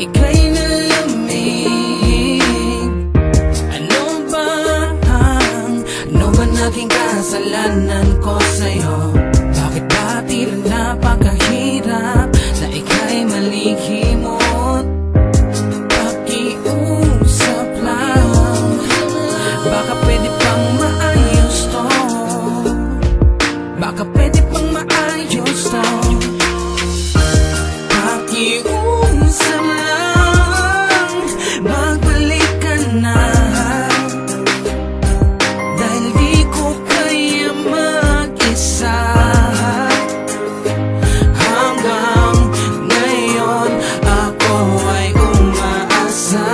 ika'y nalamig. Ano ba naging kasalanan ko sa'yo? Bakit ba tila napakahirap na ika'y malihimot? Pakiusap lang, baka pwede pang maayos to. Baka pwede pang maayos to. Pakiusap lang, magbalik ka na. Dahil di ko kaya mag-isa. Hanggang ngayon ako ay umaasa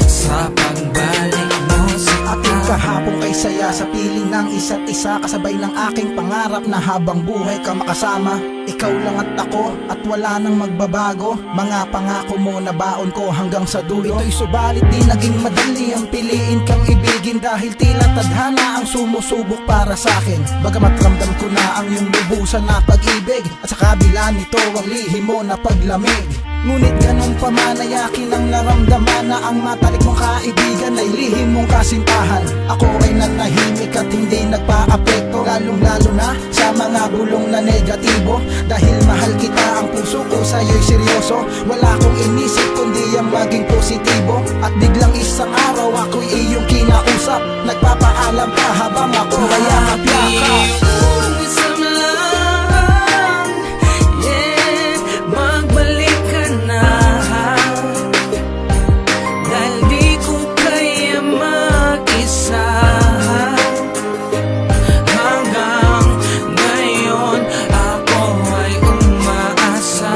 sa pagbalik mo sa Aking kahapon ay saya sa piling ng isa't isa, kasabay ng aking pangarap na habang buhay ka makasama. Ikaw lang at ako at wala nang magbabago. Mga pangako mo na baon ko hanggang sa dulo. Ito'y subalit di naging madali ang piliin kang ibigin, dahil tila tadhana ang sumusubok para sa'kin. Bagamat ramdam ko na ang iyong lubusan na pag-ibig, at sa kabila nito ang lihim mo na paglamig. Ngunit ganun pa man ay akin ang naramdaman na ang matalik mong kaibigan ay lihim mong kasintahan. Ako ay nanahimik at hindi nagpa-apekto, lalong-lalo na sa mga bulong na negatibo. Dahil mahal kita, ang puso ko sa'yo'y seryoso. Wala akong inisip kundi ang maging positibo. At biglang isang araw ako'y iyong kinausap, nagpapaalam pa habang ako ay yakap-yakap. Pakiusap lang, yeah, magbalik ka na. Dahil di ko kaya mag-isa. Hanggang ngayon ako ay umaasa.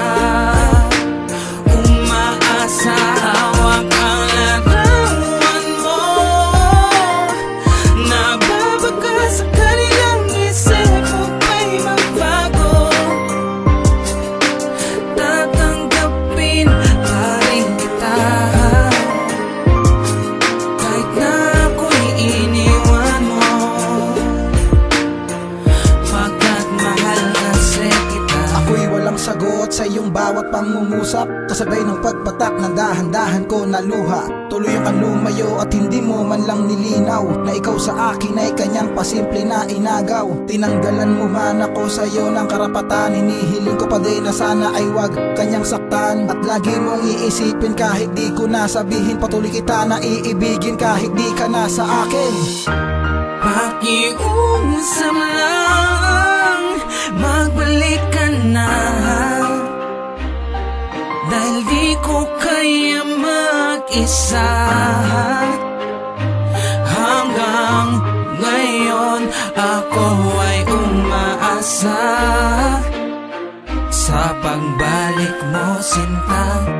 Umaasa, hawak ang larawan mo. Nababaka sa kanilang isip mo pa'y magbago. Tatanggapin pa rin kita kahit na ako'y iniwan mo, pagkat mahal kasi kita. Ako'y walang sagot sa iyong bawat pangungusap, kasabay ng pagpatak ng dahan-dahan ko na luha. Tuloy ang lumayo at hindi mo man lang nilinaw na ikaw sa akin ay kanyang pasimple na inagaw. Tinanggalan mo man ako sa iyo ng karapatan, hinihiling ko pa din na sana ay wag kanyang saktan. At lagi mong iisipin kahit di ko nasabihin, patuloy kita na iibigin kahit di ka na sa akin. Pakiusap lang, magbalik ka na. Dahil di ko kaya mag-isa. Hanggang ngayon ako ay umaasa sa pagbalik mo, sinta.